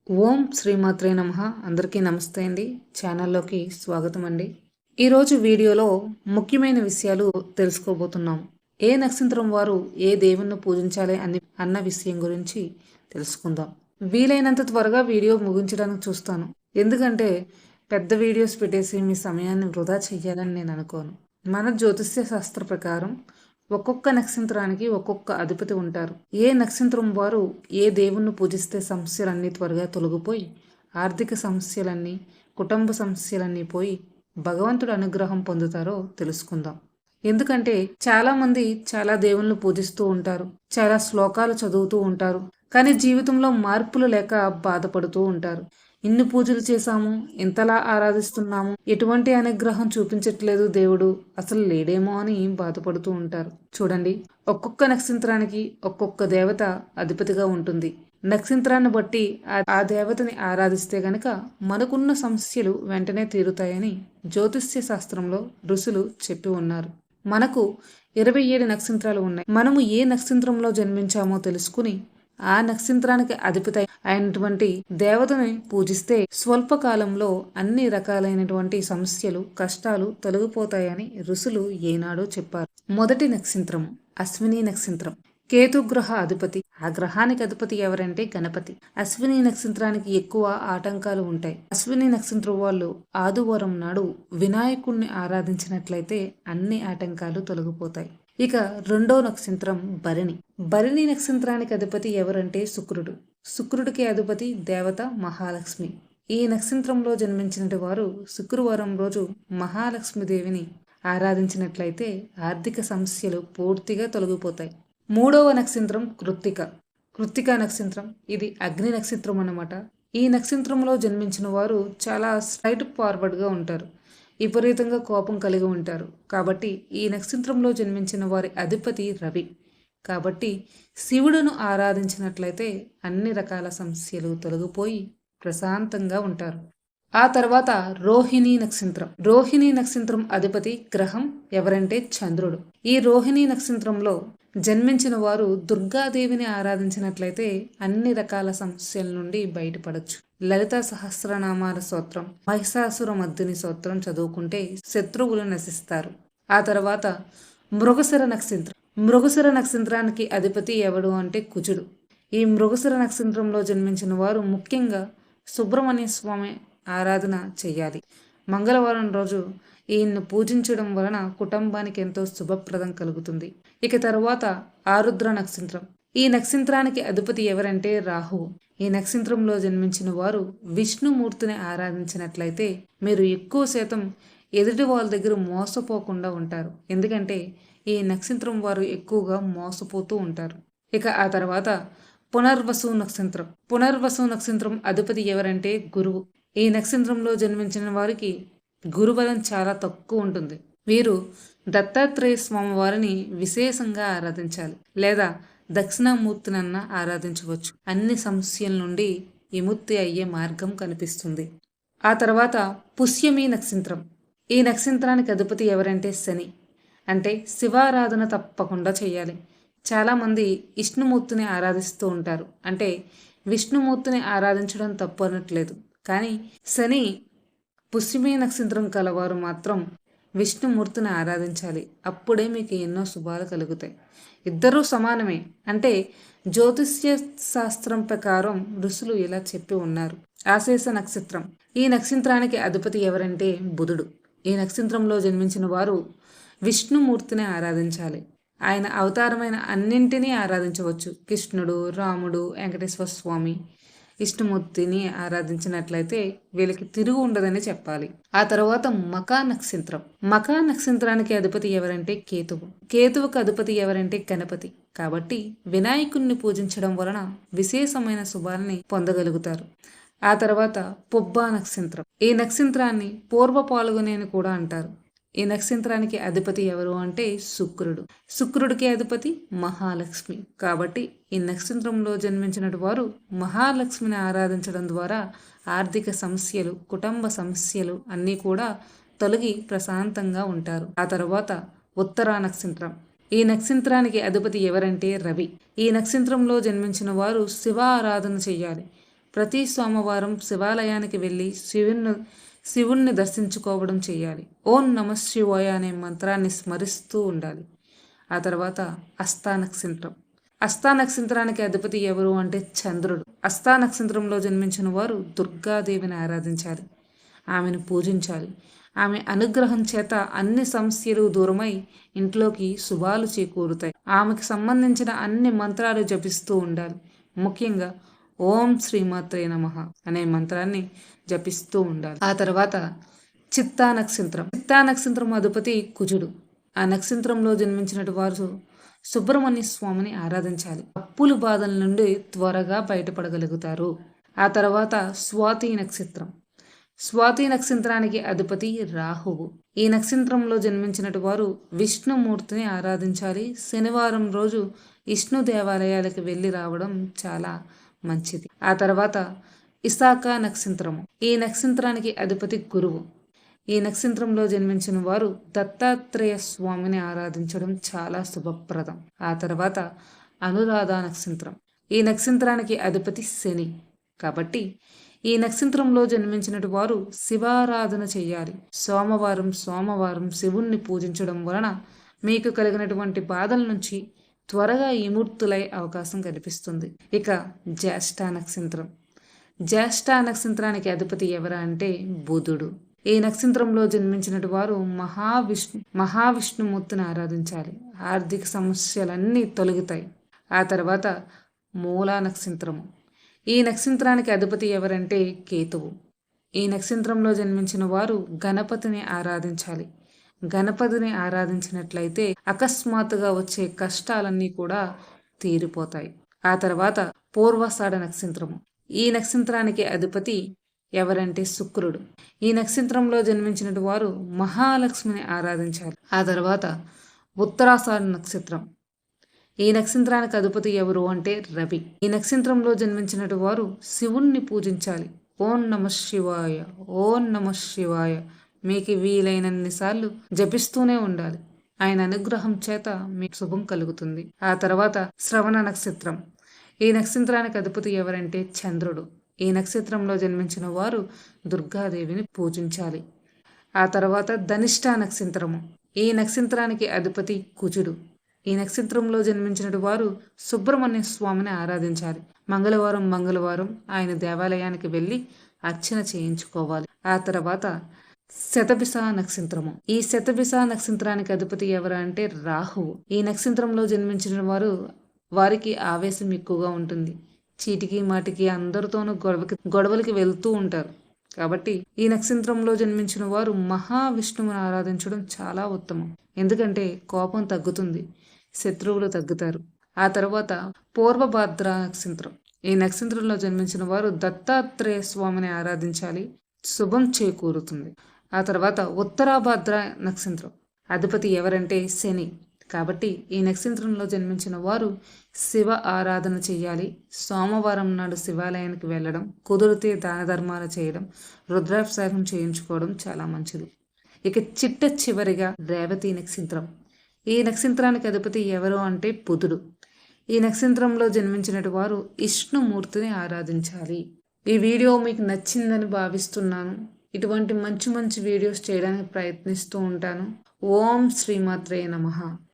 ఓం శ్రీమాత్రే నమః. అందరికీ నమస్తే అండి. ఛానల్లోకి స్వాగతం అండి. ఈరోజు వీడియోలో ముఖ్యమైన విషయాలు తెలుసుకోబోతున్నాం. ఏ నక్షత్రం వారు ఏ దేవుణ్ణి పూజించాలి అన్న విషయం గురించి తెలుసుకుందాం. వీలైనంత త్వరగా వీడియో ముగించడానికి చూస్తాను. ఎందుకంటే పెద్ద వీడియోస్ పెట్టేసి మీ సమయాన్ని వృధా చెయ్యాలని నేను అనుకోను. మన జ్యోతిష్య శాస్త్ర ప్రకారం ఒక్కొక్క నక్షత్రానికి ఒక్కొక్క అధిపతి ఉంటారు. ఏ నక్షత్రం వారు ఏ దేవుణ్ణి పూజిస్తే సమస్యలన్నీ త్వరగా తొలగిపోయి ఆర్థిక సమస్యలన్నీ, కుటుంబ సమస్యలన్నీ పోయి భగవంతుడు అనుగ్రహం పొందుతారో తెలుసుకుందాం. ఎందుకంటే చాలామంది చాలా దేవుళ్ళు పూజిస్తూ ఉంటారు, చాలా శ్లోకాలు చదువుతూ ఉంటారు, కానీ జీవితంలో మార్పులు లేక బాధపడుతూ ఉంటారు. ఇన్ని పూజలు చేశాము, ఇంతలా ఆరాధిస్తున్నాము, ఎటువంటి అనుగ్రహం చూపించట్లేదు దేవుడు, అసలు లేడేమో అని బాధపడుతూ ఉంటారు. చూడండి, ఒక్కొక్క నక్షత్రానికి ఒక్కొక్క దేవత అధిపతిగా ఉంటుంది. నక్షత్రాన్ని బట్టి ఆ దేవతని ఆరాధిస్తే గనక మనకున్న సమస్యలు వెంటనే తీరుతాయని జ్యోతిష్య శాస్త్రంలో ఋషులు చెప్పి ఉన్నారు. మనకు 27 నక్షత్రాలు ఉన్నాయి. మనము ఏ నక్షత్రంలో జన్మించామో తెలుసుకుని ఆ నక్షత్రానికి అధిపతి అయినటువంటి దేవతని పూజిస్తే స్వల్పకాలంలో అన్ని రకాలైనటువంటి సమస్యలు, కష్టాలు తొలగిపోతాయని ఋషులు ఏనాడో చెప్పారు. మొదటి నక్షత్రం అశ్విని నక్షత్రం. కేతుగ్రహ అధిపతి. ఆ గ్రహానికి అధిపతి ఎవరంటే గణపతి. అశ్విని నక్షత్రానికి ఎక్కువ ఆటంకాలు ఉంటాయి. అశ్విని నక్షత్రం వాళ్ళు ఆదివారం నాడు వినాయకుణ్ణి ఆరాధించినట్లయితే అన్ని ఆటంకాలు తొలగిపోతాయి. ఇక రెండో నక్షత్రం భరణి. భరణి నక్షత్రానికి అధిపతి ఎవరంటే శుక్రుడు. శుక్రుడికి అధిపతి దేవత మహాలక్ష్మి. ఈ నక్షత్రంలో జన్మించిన వారు శుక్రవారం రోజు మహాలక్ష్మీదేవిని ఆరాధించినట్లయితే ఆర్థిక సమస్యలు పూర్తిగా తొలగిపోతాయి. మూడవ నక్షత్రం కృత్తిక. కృత్తిక నక్షత్రం ఇది అగ్ని నక్షత్రం అన్నమాట. ఈ నక్షత్రంలో జన్మించిన వారు చాలా స్ట్రైట్ ఫార్వర్డ్గా ఉంటారు, విపరీతంగా కోపం కలిగి ఉంటారు. కాబట్టి ఈ నక్షత్రంలో జన్మించిన వారి అధిపతి రవి. కాబట్టి శివుడును ఆరాధించినట్లయితే అన్ని రకాల సమస్యలు తొలగిపోయి ప్రశాంతంగా ఉంటారు. ఆ తర్వాత రోహిణీ నక్షత్రం. రోహిణీ నక్షత్రం అధిపతి గ్రహం ఎవరంటే చంద్రుడు. ఈ రోహిణీ నక్షత్రంలో జన్మించిన వారు దుర్గాదేవిని ఆరాధించినట్లయితే అన్ని రకాల సమస్యల నుండి బయటపడచ్చు. లలిత సహస్రనామాల స్తోత్రం, మహిషాసుర మర్దిని స్తోత్రం చదువుకుంటే శత్రువులు నశిస్తారు. ఆ తర్వాత మృగశిర నక్షత్రం. మృగశిర నక్షత్రానికి అధిపతి ఎవడు అంటే కుజుడు. ఈ మృగశిర నక్షత్రంలో జన్మించిన వారు ముఖ్యంగా సుబ్రహ్మణ్య స్వామి ఆరాధన చెయ్యాలి. మంగళవారం రోజు ఈయన్ను పూజించడం వలన కుటుంబానికి ఎంతో శుభప్రదం కలుగుతుంది. ఇక తరువాత ఆరుద్ర నక్షత్రం. ఈ నక్షత్రానికి అధిపతి ఎవరంటే రాహువు. ఈ నక్షత్రంలో జన్మించిన వారు విష్ణుమూర్తిని ఆరాధించినట్లయితే మీరు ఎక్కువ శాతం ఎదుటి వాళ్ళ దగ్గర మోసపోకుండా ఉంటారు. ఎందుకంటే ఈ నక్షత్రం వారు ఎక్కువగా మోసపోతూ ఉంటారు. ఇక ఆ తర్వాత పునర్వసు నక్షత్రం. పునర్వసు నక్షత్రం అధిపతి ఎవరంటే గురువు. ఈ నక్షత్రంలో జన్మించిన వారికి గురుబలం చాలా తక్కువ ఉంటుంది. వీరు దత్తాత్రేయ స్వామి వారిని విశేషంగా ఆరాధించాలి, లేదా దక్షిణామూర్తినన్న ఆరాధించవచ్చు. అన్ని సమస్యల నుండి విముక్తి అయ్యే మార్గం కనిపిస్తుంది. ఆ తర్వాత పుష్యమి నక్షత్రం. ఈ నక్షత్రానికి అధిపతి ఎవరంటే శని. అంటే శివారాధన తప్పకుండా చేయాలి. చాలామంది విష్ణుమూర్తిని ఆరాధిస్తూ ఉంటారు. అంటే విష్ణుమూర్తిని ఆరాధించడం తప్పు అనట్లేదు, కానీ శని పుష్యమి నక్షత్రం కలవారు మాత్రం విష్ణుమూర్తిని ఆరాధించాలి. అప్పుడే మీకు ఎన్నో శుభాలు కలుగుతాయి. ఇద్దరూ సమానమే. అంటే జ్యోతిష్య శాస్త్రం ప్రకారం ఋషులు ఇలా చెప్పి ఉన్నారు. ఆశేష నక్షత్రం. ఈ నక్షత్రానికి అధిపతి ఎవరంటే బుధుడు. ఈ నక్షత్రంలో జన్మించిన వారు విష్ణుమూర్తిని ఆరాధించాలి. ఆయన అవతారమైన అన్నింటినీ ఆరాధించవచ్చు. కృష్ణుడు, రాముడు, వెంకటేశ్వర స్వామి, విష్ణుమూర్తిని ఆరాధించినట్లయితే వీళ్ళకి తిరుగు ఉండదని చెప్పాలి. ఆ తర్వాత మకా నక్షత్రం. మకా నక్షత్రానికి అధిపతి ఎవరంటే కేతువు. కేతువుకు అధిపతి ఎవరంటే గణపతి. కాబట్టి వినాయకుణ్ణి పూజించడం వలన విశేషమైన శుభాలని పొందగలుగుతారు. ఆ తర్వాత పుబ్బా నక్షత్రం. ఈ నక్షత్రాన్ని పూర్వ పాల్గొనే అని కూడా అంటారు. ఈ నక్షత్రానికి అధిపతి ఎవరు అంటే శుక్రుడు. శుక్రుడికి అధిపతి మహాలక్ష్మి. కాబట్టి ఈ నక్షత్రంలో జన్మించిన వారు మహాలక్ష్మిని ఆరాధించడం ద్వారా ఆర్థిక సమస్యలు, కుటుంబ సమస్యలు అన్నీ కూడా తొలగి ప్రశాంతంగా ఉంటారు. ఆ తర్వాత ఉత్తరా నక్షత్రం. ఈ నక్షత్రానికి అధిపతి ఎవరంటే రవి. ఈ నక్షత్రంలో జన్మించిన వారు శివ ఆరాధన చేయాలి. ప్రతి సోమవారం శివాలయానికి వెళ్ళి శివుణ్ణి దర్శించుకోవడం చేయాలి. ఓం నమ శివాయ అనే మంత్రాన్ని స్మరిస్తూ ఉండాలి. ఆ తర్వాత హస్తా నక్షత్రం. హస్తా నక్షత్రానికి అధిపతి ఎవరు అంటే చంద్రుడు. హస్తా నక్షత్రంలో జన్మించిన వారు దుర్గాదేవిని ఆరాధించాలి, ఆమెను పూజించాలి. ఆమె అనుగ్రహం చేత అన్ని సమస్యలు దూరమై ఇంట్లోకి శుభాలు చేకూరుతాయి. ఆమెకు సంబంధించిన అన్ని మంత్రాలు జపిస్తూ ఉండాలి. ముఖ్యంగా ఓం శ్రీమాత్రే నమః అనే మంత్రాన్ని జపిస్తూ ఉండాలి. ఆ తర్వాత చిత్తా నక్షత్రం. చిత్తా నక్షత్రం అధిపతి కుజుడు. ఆ నక్షత్రంలో జన్మించినటు వారు సుబ్రహ్మణ్య స్వామిని ఆరాధించాలి. అప్పుల బాధల నుండి త్వరగా బయటపడగలుగుతారు. ఆ తర్వాత స్వాతి నక్షత్రం. స్వాతి నక్షత్రానికి అధిపతి రాహువు. ఈ నక్షత్రంలో జన్మించినటు వారు విష్ణుమూర్తిని ఆరాధించాలి. శనివారం రోజు విష్ణు దేవాలయాలకు వెళ్ళి రావడం చాలా మంచిది. ఆ తర్వాత విశాఖ నక్షత్రము. ఈ నక్షత్రానికి అధిపతి గురువు. ఈ నక్షత్రంలో జన్మించిన వారు దత్తాత్రేయ స్వామిని ఆరాధించడం చాలా శుభప్రదం. ఆ తర్వాత అనురాధ నక్షత్రం. ఈ నక్షత్రానికి అధిపతి శని. కాబట్టి ఈ నక్షత్రంలో జన్మించినటు వారు శివారాధన చేయాలి. సోమవారం శివుణ్ణి పూజించడం వలన మీకు కలిగినటువంటి బాధల నుంచి త్వరగా విముక్తులై అవకాశం కనిపిస్తుంది. ఇక జ్యేష్ఠ నక్షత్రం. జ్యేష్ఠ నక్షత్రానికి అధిపతి ఎవరా అంటే బుధుడు. ఈ నక్షత్రంలో జన్మించినటు వారు మహావిష్ణుమూర్తిని ఆరాధించాలి. ఆర్థిక సమస్యలన్నీ తొలగుతాయి. ఆ తర్వాత మూలా నక్షత్రము. ఈ నక్షత్రానికి అధిపతి ఎవరంటే కేతువు. ఈ నక్షత్రంలో జన్మించిన వారు గణపతిని ఆరాధించాలి. గణపతిని ఆరాధించినట్లయితే అకస్మాత్తుగా వచ్చే కష్టాలన్నీ కూడా తీరిపోతాయి. ఆ తర్వాత పూర్వాషాఢ నక్షత్రము. ఈ నక్షత్రానికి అధిపతి ఎవరంటే శుక్రుడు. ఈ నక్షత్రంలో జన్మించిన వారు మహాలక్ష్మిని ఆరాధించాలి. ఆ తర్వాత ఉత్తరాషాఢ నక్షత్రం. ఈ నక్షత్రానికి అధిపతి ఎవరు అంటే రవి. ఈ నక్షత్రంలో జన్మించిన వారు శివుణ్ణి పూజించాలి. ఓం నమ శివాయ, ఓం నమ శివాయ మీకు వీలైనన్ని సార్లు జపిస్తూనే ఉండాలి. ఆయన అనుగ్రహం చేత మీకు శుభం కలుగుతుంది. ఆ తర్వాత శ్రవణ నక్షత్రం. ఈ నక్షత్రానికి అధిపతి ఎవరంటే చంద్రుడు. ఈ నక్షత్రంలో జన్మించిన వారు దుర్గాదేవిని పూజించాలి. ఆ తర్వాత ధనిష్ట నక్షత్రము. ఈ నక్షత్రానికి అధిపతి కుజుడు. ఈ నక్షత్రంలో జన్మించిన వారు సుబ్రహ్మణ్య స్వామిని ఆరాధించాలి. మంగళవారం ఆయన దేవాలయానికి వెళ్ళి అర్చన చేయించుకోవాలి. ఆ తర్వాత శతభిష నక్షత్రము. ఈ శతభిష నక్షత్రానికి అధిపతి ఎవరు అంటే రాహువు. ఈ నక్షత్రంలో జన్మించిన వారికి ఆవేశం ఎక్కువగా ఉంటుంది. చీటికి మాటికి అందరితోనూ గొడవలకి వెళ్తూ ఉంటారు. కాబట్టి ఈ నక్షత్రంలో జన్మించిన వారు మహావిష్ణువుని ఆరాధించడం చాలా ఉత్తమం. ఎందుకంటే కోపం తగ్గుతుంది, శత్రువులు తగ్గుతారు. ఆ తర్వాత పూర్వభాద్ర నక్షత్రం. ఈ నక్షత్రంలో జన్మించిన వారు దత్తాత్రేయ స్వామిని ఆరాధించాలి, శుభం చేకూరుతుంది. ఆ తర్వాత ఉత్తరాభాద్ర నక్షత్రం. అధిపతి ఎవరంటే శని. కాబట్టి ఈ నక్షత్రంలో జన్మించిన వారు శివ ఆరాధన చేయాలి. సోమవారం నాడు శివాలయానికి వెళ్ళడం, కుదిరితే దాన ధర్మాలు చేయడం, రుద్రాభిషేకం చేయించుకోవడం చాలా మంచిది. ఇక చివరిగా రేవతి నక్షత్రం. ఈ నక్షత్రానికి అధిపతి ఎవరు అంటే బుధుడు. ఈ నక్షత్రంలో జన్మించినటు వారు విష్ణుమూర్తిని ఆరాధించాలి. ఈ వీడియో మీకు నచ్చిందని భావిస్తున్నాను. ఇటువంటి మంచి వీడియోస్ చేయడానికి ప్రయత్నిస్తూ ఉంటాను. ఓం శ్రీమాత్రే నమః.